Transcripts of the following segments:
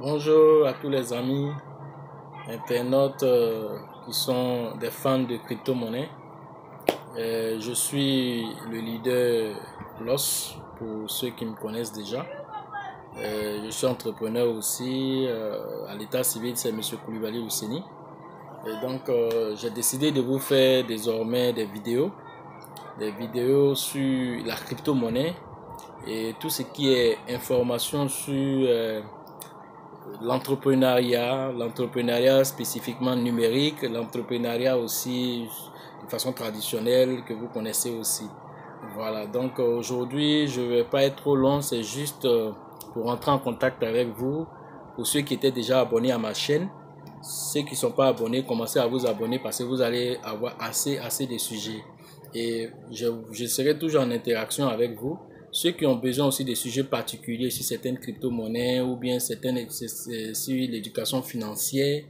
Bonjour à tous les amis internautes qui sont des fans de crypto-monnaie. Je suis le leader LOS pour ceux qui me connaissent déjà. Je suis entrepreneur aussi. À l'état civil, c'est M. Koulibaly Ousseni. Et donc, j'ai décidé de vous faire désormais des vidéos sur la crypto-monnaie et tout ce qui est information sur l'entrepreneuriat spécifiquement numérique, l'entrepreneuriat aussi de façon traditionnelle que vous connaissez aussi. Voilà, donc aujourd'hui je ne vais pas être trop long, c'est juste pour rentrer en contact avec vous. Pour ceux qui étaient déjà abonnés à ma chaîne, ceux qui ne sont pas abonnés, commencez à vous abonner parce que vous allez avoir assez de sujets. Et je serai toujours en interaction avec vous. Ceux qui ont besoin aussi de sujets particuliers sur certaines crypto-monnaies ou bien sur l'éducation financière,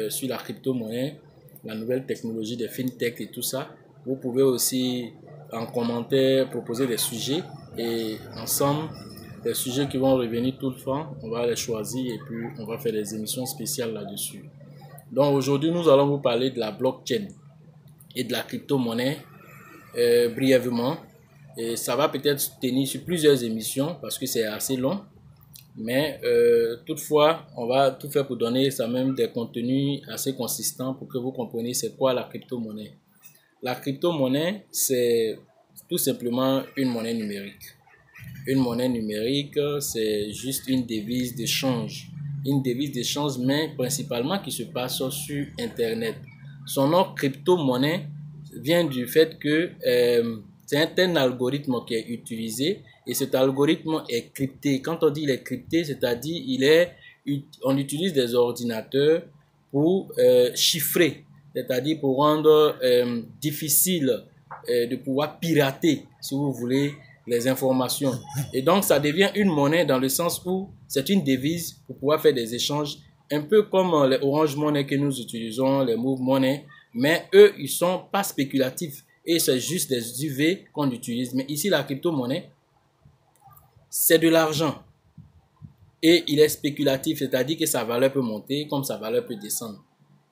sur la crypto-monnaie, la nouvelle technologie des fintech et tout ça, vous pouvez aussi en commentaire proposer des sujets et ensemble, des sujets qui vont revenir tout le temps, on va les choisir et puis on va faire des émissions spéciales là-dessus. Donc aujourd'hui, nous allons vous parler de la blockchain et de la crypto-monnaie brièvement. Et ça va peut-être se tenir sur plusieurs émissions parce que c'est assez long. Mais toutefois, on va tout faire pour donner ça même des contenus assez consistants pour que vous compreniez c'est quoi la crypto-monnaie. La crypto-monnaie, c'est tout simplement une monnaie numérique. Une monnaie numérique, c'est juste une devise d'échange. Une devise d'échange, mais principalement qui se passe sur Internet. Son nom crypto-monnaie vient du fait que c'est un algorithme qui est utilisé et cet algorithme est crypté. Quand on dit il est crypté, c'est-à-dire on utilise des ordinateurs pour chiffrer, c'est-à-dire pour rendre difficile de pouvoir pirater, si vous voulez, les informations. Et donc, ça devient une monnaie dans le sens où c'est une devise pour pouvoir faire des échanges, un peu comme les Orange Money que nous utilisons, les Move Money, mais eux, ils sont pas spéculatifs et c'est juste des UV qu'on utilise. Mais ici, la crypto-monnaie, c'est de l'argent et il est spéculatif, c'est-à-dire que sa valeur peut monter comme sa valeur peut descendre.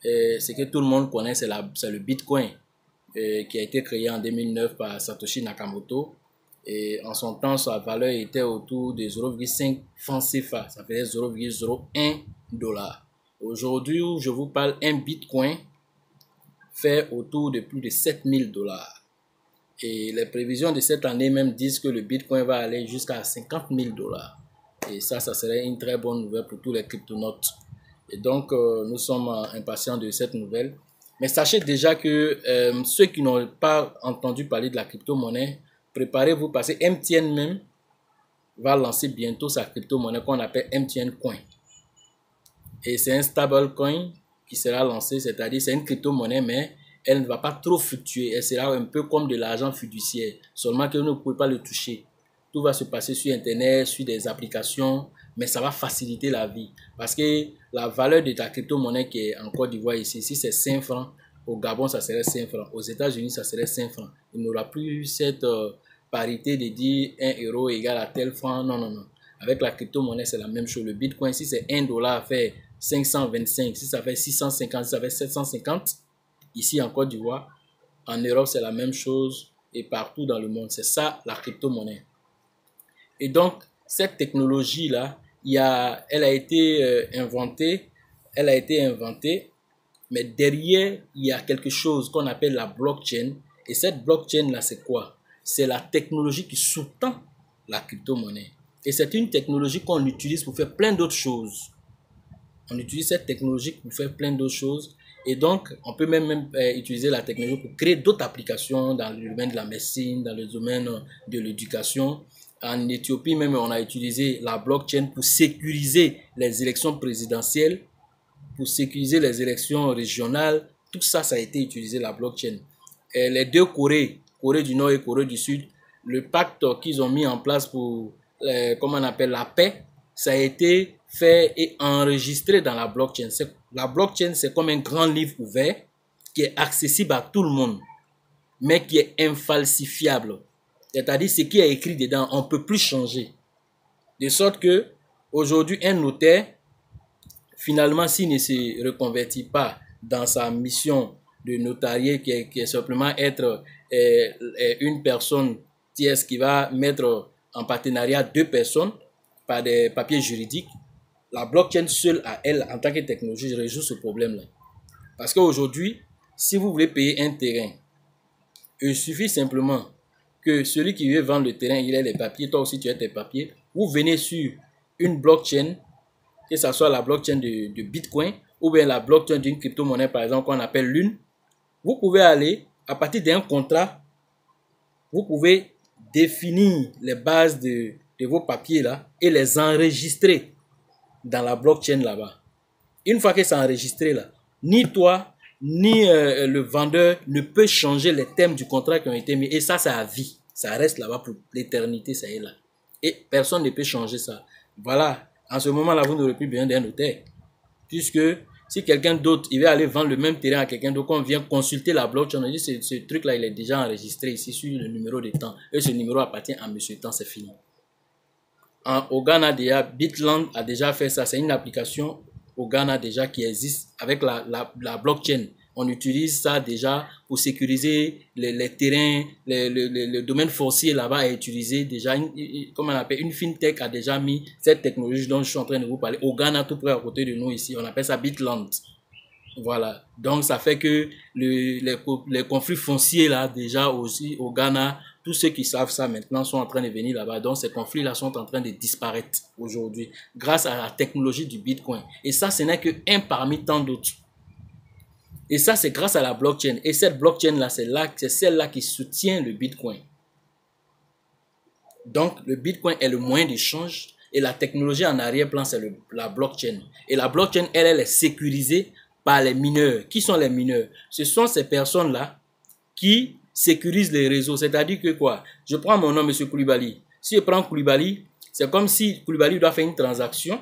Ce que tout le monde connaît, c'est le Bitcoin qui a été créé en 2009 par Satoshi Nakamoto. Et en son temps, sa valeur était autour de 0,5 francs CFA, ça faisait 0,01 $. Aujourd'hui, où je vous parle, un Bitcoin fait autour de plus de 7000 $. Et les prévisions de cette année même disent que le Bitcoin va aller jusqu'à 50 000 $. Et ça serait une très bonne nouvelle pour tous les cryptonautes. Et donc, nous sommes impatients de cette nouvelle. Mais sachez déjà que ceux qui n'ont pas entendu parler de la crypto-monnaie, préparez-vous parce que MTN même va lancer bientôt sa crypto-monnaie qu'on appelle MTN Coin. Et c'est un stable coin qui sera lancé, c'est-à-dire c'est une crypto-monnaie, mais elle ne va pas trop fluctuer. Elle sera un peu comme de l'argent fiduciaire, seulement que vous ne pouvez pas le toucher. Tout va se passer sur Internet, sur des applications, mais ça va faciliter la vie. Parce que la valeur de ta crypto-monnaie qui est en Côte d'Ivoire ici, si c'est 5 francs, au Gabon, ça serait 5 francs. Aux États-Unis, ça serait 5 francs. Il n'y aura plus cette parité de dire 1 euro égale à tel franc. Non, non, non. Avec la crypto-monnaie, c'est la même chose. Le Bitcoin, si c'est 1 $, fait 525. Si ça fait 650, si ça fait 750. Ici en Côte d'Ivoire, en Europe, c'est la même chose. Et partout dans le monde, c'est ça la crypto-monnaie. Et donc, cette technologie-là, elle a été inventée, mais derrière, il y a quelque chose qu'on appelle la blockchain. Et cette blockchain-là, c'est quoi? C'est la technologie qui sous-tend la crypto-monnaie. Et c'est une technologie qu'on utilise pour faire plein d'autres choses. On utilise cette technologie pour faire plein d'autres choses. Et donc, on peut même utiliser la technologie pour créer d'autres applications dans le domaine de la médecine, dans le domaine de l'éducation. En Éthiopie, même, on a utilisé la blockchain pour sécuriser les élections présidentielles, pour sécuriser les élections régionales. Tout ça, ça a été utilisé, la blockchain. Et les deux Corées, Corée du Nord et Corée du Sud, le pacte qu'ils ont mis en place pour, comment on appelle, la paix, ça a été fait et enregistré dans la blockchain. La blockchain, c'est comme un grand livre ouvert qui est accessible à tout le monde, mais qui est infalsifiable. C'est-à-dire, ce qui est écrit dedans, on ne peut plus changer. De sorte que, aujourd'hui, un notaire finalement, s'il ne se reconvertit pas dans sa mission de notarié qui est simplement être une personne tierce qui va mettre en partenariat deux personnes par des papiers juridiques, la blockchain seule à elle, en tant que technologie, résout ce problème-là. Parce qu'aujourd'hui, si vous voulez payer un terrain, il suffit simplement que celui qui veut vendre le terrain, il ait les papiers, toi aussi tu as tes papiers, vous venez sur une blockchain, que ce soit la blockchain de Bitcoin ou bien la blockchain d'une crypto-monnaie, par exemple, qu'on appelle l'une, vous pouvez aller, à partir d'un contrat, vous pouvez définir les bases de vos papiers là et les enregistrer dans la blockchain là-bas. Une fois que c'est enregistré là, ni toi, ni le vendeur ne peut changer les termes du contrat qui ont été mis. Et ça, c'est à vie. Ça reste là-bas pour l'éternité, ça est là. Et personne ne peut changer ça. Voilà. En ce moment-là, vous n'aurez plus besoin d'un notaire. Puisque si quelqu'un d'autre, il va aller vendre le même terrain à quelqu'un d'autre, on vient consulter la blockchain, on dit ce truc-là, il est déjà enregistré ici sur le numéro de temps. Et ce numéro appartient à monsieur temps, c'est fini. Au Ghana, déjà, Bitland a déjà fait ça. C'est une application au Ghana déjà qui existe avec la blockchain. On utilise ça déjà pour sécuriser les terrains, le domaine foncier là-bas est utilisé déjà. Comme on appelle, une fintech a déjà mis cette technologie dont je suis en train de vous parler au Ghana, tout près à côté de nous ici. On appelle ça Bitland. Voilà. Donc, ça fait que les conflits fonciers là, déjà aussi au Ghana, tous ceux qui savent ça maintenant sont en train de venir là-bas. Donc, ces conflits-là sont en train de disparaître aujourd'hui grâce à la technologie du Bitcoin. Et ça, ce n'est qu'un parmi tant d'autres. Et ça, c'est grâce à la blockchain. Et cette blockchain-là, c'est celle-là qui soutient le Bitcoin. Donc, le Bitcoin est le moyen d'échange et la technologie en arrière-plan, c'est la blockchain. Et la blockchain, elle est sécurisée par les mineurs. Qui sont les mineurs? Ce sont ces personnes-là qui sécurisent les réseaux. C'est-à-dire que quoi? Je prends mon nom, M. Koulibaly. Si je prends Koulibaly, c'est comme si Koulibaly doit faire une transaction.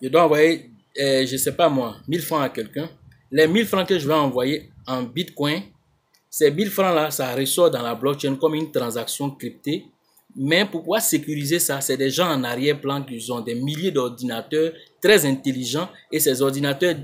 Je dois envoyer, je ne sais pas moi, 1000 francs à quelqu'un. Les 1000 francs que je vais envoyer en Bitcoin, ces 1000 francs-là, ça ressort dans la blockchain comme une transaction cryptée. Mais pour pouvoir sécuriser ça, c'est des gens en arrière-plan qui ont des milliers d'ordinateurs très intelligents. Et ces ordinateurs,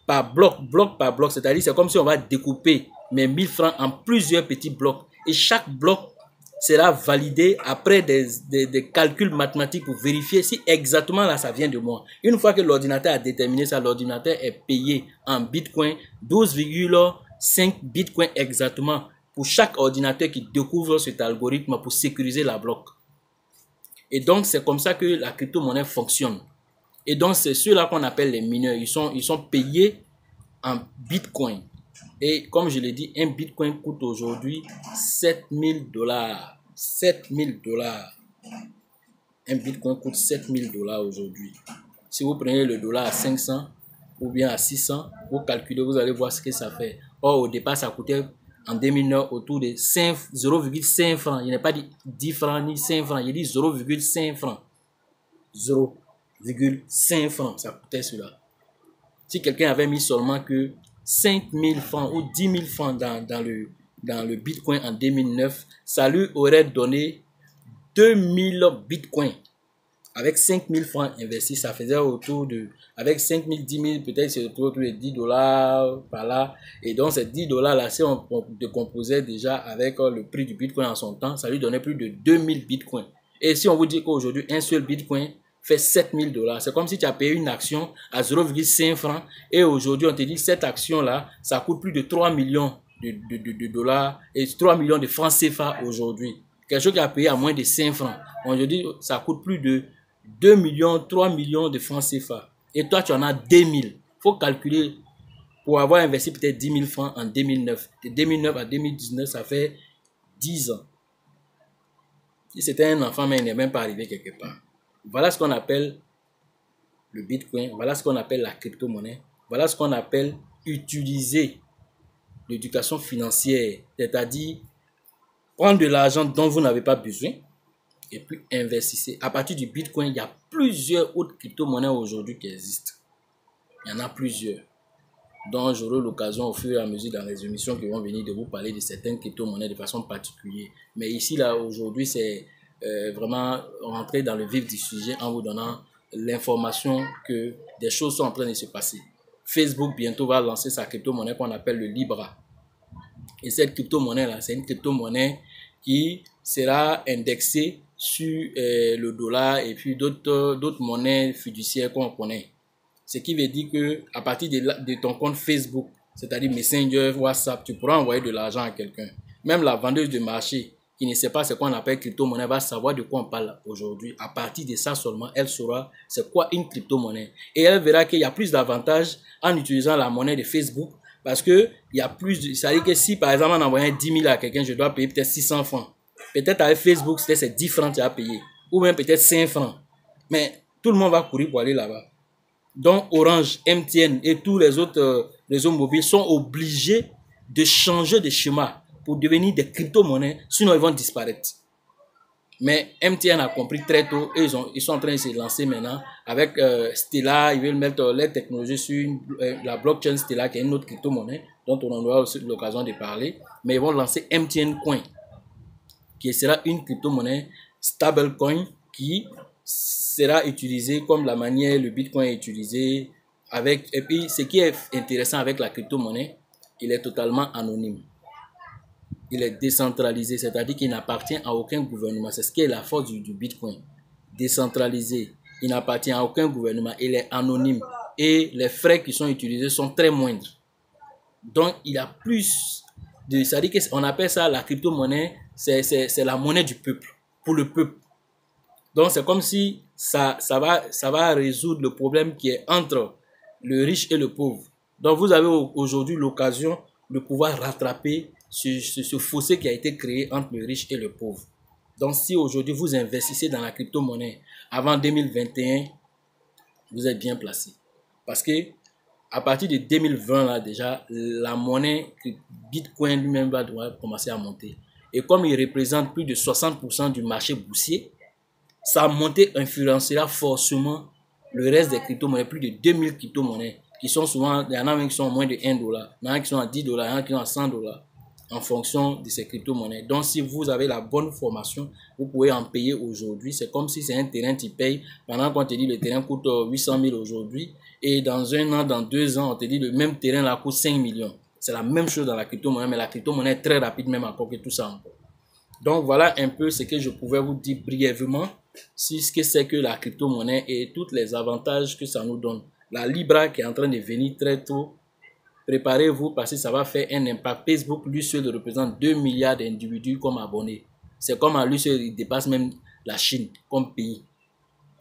par bloc par bloc, c'est-à-dire c'est comme si on va découper mes 1000 francs en plusieurs petits blocs. Et chaque bloc sera validé après des calculs mathématiques pour vérifier si exactement là ça vient de moi. Une fois que l'ordinateur a déterminé ça, l'ordinateur est payé en Bitcoin, 12,5 Bitcoin exactement pour chaque ordinateur qui découvre cet algorithme pour sécuriser la bloc. Et donc, c'est comme ça que la crypto-monnaie fonctionne. Et donc, c'est ceux-là qu'on appelle les mineurs. Ils sont payés en Bitcoin. Et comme je l'ai dit, un Bitcoin coûte aujourd'hui 7000 $. 7000 $. Un Bitcoin coûte 7000 $ aujourd'hui. Si vous prenez le dollar à 500 ou bien à 600, vous calculez, vous allez voir ce que ça fait. Or, au départ, ça coûtait en 2009 autour de 0,5 francs. Il n'est pas dit 10 francs ni 5 francs. Il dit 0,5 francs. 0,5 francs, ça coûtait cela. Si quelqu'un avait mis seulement que 5000 francs ou 10 000 francs dans le Bitcoin en 2009, ça lui aurait donné 2000 Bitcoins. Avec 5000 francs investis, ça faisait autour de... Avec 5000, 10 000, peut-être c'est autour de 10 $ par là. Et donc ces 10 $ là, si on décomposait déjà avec le prix du Bitcoin en son temps, ça lui donnait plus de 2000 Bitcoins. Et si on vous dit qu'aujourd'hui, un seul Bitcoin fait 7000 $, c'est comme si tu as payé une action à 0,5 francs. Et aujourd'hui, on te dit que cette action-là, ça coûte plus de 3 millions de dollars et 3 millions de francs CFA aujourd'hui. Quelque chose qui a payé à moins de 5 francs. Aujourd'hui, ça coûte plus de 2 millions, 3 millions de francs CFA. Et toi, tu en as 2000. Il faut calculer pour avoir investi peut-être 10 000 francs en 2009. De 2009 à 2019, ça fait 10 ans. Si c'était un enfant, mais il n'est même pas arrivé quelque part. Voilà ce qu'on appelle le Bitcoin. Voilà ce qu'on appelle la crypto-monnaie. Voilà ce qu'on appelle utiliser l'éducation financière. C'est-à-dire prendre de l'argent dont vous n'avez pas besoin et puis investissez. À partir du Bitcoin, il y a plusieurs autres crypto-monnaies aujourd'hui qui existent. Il y en a plusieurs. Donc, j'aurai l'occasion au fur et à mesure dans les émissions qui vont venir de vous parler de certaines crypto-monnaies de façon particulière. Mais ici, là, aujourd'hui, c'est vraiment rentrer dans le vif du sujet en vous donnant l'information que des choses sont en train de se passer. Facebook bientôt va lancer sa crypto-monnaie qu'on appelle le Libra. Et cette crypto-monnaie-là, c'est une crypto-monnaie qui sera indexée sur le dollar et puis d'autres monnaies fiduciaires qu'on connaît. Ce qui veut dire que à partir de ton compte Facebook, c'est-à-dire Messenger, WhatsApp, tu pourras envoyer de l'argent à quelqu'un. Même la vendeuse de marché qui ne sait pas ce qu'on appelle crypto-monnaie va savoir de quoi on parle aujourd'hui. À partir de ça seulement, elle saura c'est quoi une crypto-monnaie. Et elle verra qu'il y a plus d'avantages en utilisant la monnaie de Facebook parce que il y a plus ça veut dire que si par exemple en envoyant 10 000 à quelqu'un, je dois payer peut-être 600 francs. Peut-être avec Facebook, c'est 10 francs que tu as payé. Ou même peut-être 5 francs. Mais tout le monde va courir pour aller là-bas. Donc Orange, MTN et tous les autres réseaux mobiles sont obligés de changer de schéma pour devenir des crypto-monnaies, sinon ils vont disparaître. Mais MTN a compris très tôt et ils sont en train de se lancer maintenant avec Stellar. Ils veulent mettre les technologies sur la blockchain Stellar qui est une autre crypto-monnaie dont on aura aussi l'occasion de parler. Mais ils vont lancer MTN Coin qui sera une crypto-monnaie stablecoin qui sera utilisée comme la manière le Bitcoin est utilisé. Et puis, ce qui est intéressant avec la crypto-monnaie, il est totalement anonyme. Il est décentralisé, c'est-à-dire qu'il n'appartient à aucun gouvernement. C'est ce qui est la force du Bitcoin. Décentralisé, il n'appartient à aucun gouvernement, il est anonyme. Et les frais qui sont utilisés sont très moindres. Donc, il y a plus de... C'est-à-dire qu'on appelle ça la crypto-monnaie, c'est la monnaie du peuple, pour le peuple. Donc, c'est comme si ça va résoudre le problème qui est entre le riche et le pauvre. Donc, vous avez aujourd'hui l'occasion de pouvoir rattraper ce fossé qui a été créé entre le riche et le pauvre. Donc, si aujourd'hui vous investissez dans la crypto-monnaie avant 2021, vous êtes bien placé. Parce que à partir de 2020, là, déjà, la monnaie Bitcoin lui-même va devoir commencer à monter. Et comme il représente plus de 60% du marché boursier, sa montée influencera forcément le reste des crypto-monnaies, plus de 2000 crypto-monnaies, qui sont souvent, il y en a même qui sont moins de 1 dollar, il y en a qui sont à 10 dollars, il y en a qui sont à 100 dollars, en fonction de ces crypto-monnaies. Donc, si vous avez la bonne formation, vous pouvez en payer aujourd'hui. C'est comme si c'est un terrain, tu payes, pendant qu'on te dit le terrain coûte 800 000 aujourd'hui, et dans 1 an, dans 2 ans, on te dit le même terrain là coûte 5 millions. C'est la même chose dans la crypto-monnaie, mais la crypto-monnaie est très rapide même encore que tout ça encore. Donc, voilà un peu ce que je pouvais vous dire brièvement sur ce que c'est que la crypto-monnaie et tous les avantages que ça nous donne. La Libra qui est en train de venir très tôt, préparez-vous parce que ça va faire un impact. Facebook, lui seul, représente 2 milliards d'individus comme abonnés. C'est comme à lui seul, il dépasse même la Chine comme pays.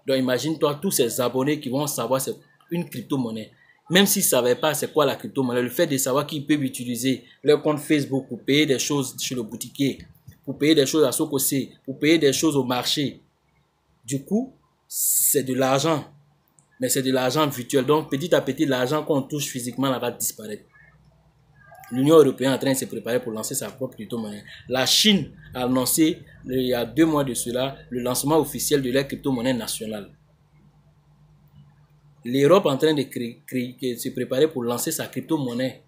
Donc, imagine-toi tous ces abonnés qui vont savoir c'est une crypto-monnaie. Même s'ils ne savaient pas c'est quoi la crypto-monnaie, le fait de savoir qu'ils peuvent utiliser leur compte Facebook pour payer des choses chez le boutiquier, pour payer des choses à Sokosé, pour payer des choses au marché. Du coup, c'est de l'argent. Mais c'est de l'argent virtuel. Donc, petit à petit, l'argent qu'on touche physiquement là va disparaître. L'Union européenne est en train de se préparer pour lancer sa propre crypto-monnaie. La Chine a annoncé, il y a 2 mois de cela, le lancement officiel de la crypto-monnaie nationale. L'Europe est en train de se préparer pour lancer sa crypto-monnaie.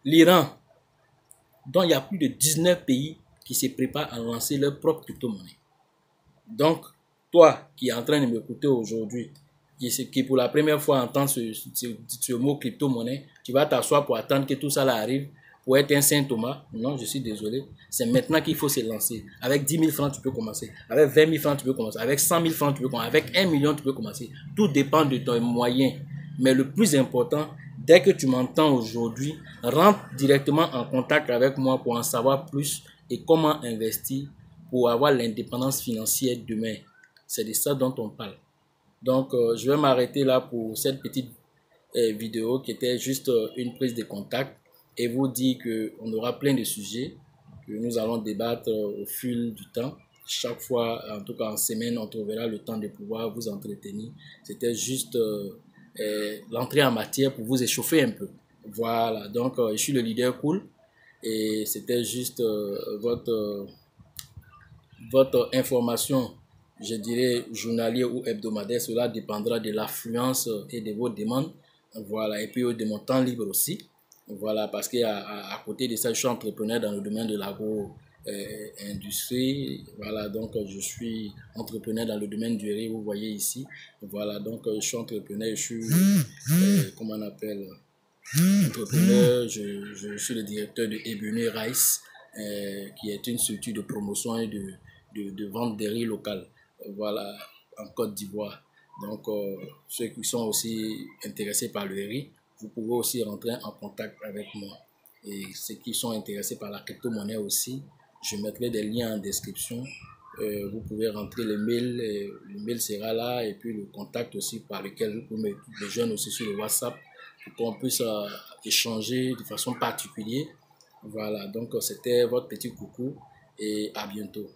L'Iran, dont il y a plus de 19 pays qui se préparent à lancer leur propre crypto-monnaie. Donc, toi qui es en train de m'écouter aujourd'hui, qui pour la première fois entend ce mot crypto-monnaie, tu vas t'asseoir pour attendre que tout ça là arrive, pour être un Saint Thomas. Non, je suis désolé. C'est maintenant qu'il faut se lancer. Avec 10 000 francs, tu peux commencer. Avec 20 000 francs, tu peux commencer. Avec 100 000 francs, tu peux commencer. Avec 1 million, tu peux commencer. Tout dépend de ton moyen. Mais le plus important, dès que tu m'entends aujourd'hui, rentre directement en contact avec moi pour en savoir plus et comment investir pour avoir l'indépendance financière demain. C'est de ça dont on parle. Donc, je vais m'arrêter là pour cette petite vidéo qui était juste une prise de contact et vous dire qu'on aura plein de sujets que nous allons débattre au fil du temps. Chaque fois, en tout cas en semaine, on trouvera le temps de pouvoir vous entretenir. C'était juste l'entrée en matière pour vous échauffer un peu. Voilà, donc je suis le leader cool et c'était juste votre information, je dirais journalier ou hebdomadaire. Cela dépendra de l'affluence et de vos demandes. Voilà, et puis de mon temps libre aussi. Voilà, parce qu'à côté de ça, je suis entrepreneur dans le domaine de industrie. Voilà, donc je suis entrepreneur dans le domaine du riz, vous voyez ici. Voilà, donc je suis entrepreneur, je suis, comment on appelle, entrepreneur, je suis le directeur de Ebony Rice, qui est une structure de promotion et de vente des riz local, voilà, en Côte d'Ivoire. Donc, ceux qui sont aussi intéressés par le riz, vous pouvez aussi rentrer en contact avec moi. Et ceux qui sont intéressés par la crypto-monnaie aussi, je mettrai des liens en description. Vous pouvez rentrer le mail sera là, et puis le contact aussi par lequel vous pouvez mettre les jeunes aussi sur le WhatsApp pour qu'on puisse échanger de façon particulière. Voilà, donc c'était votre petit coucou et à bientôt.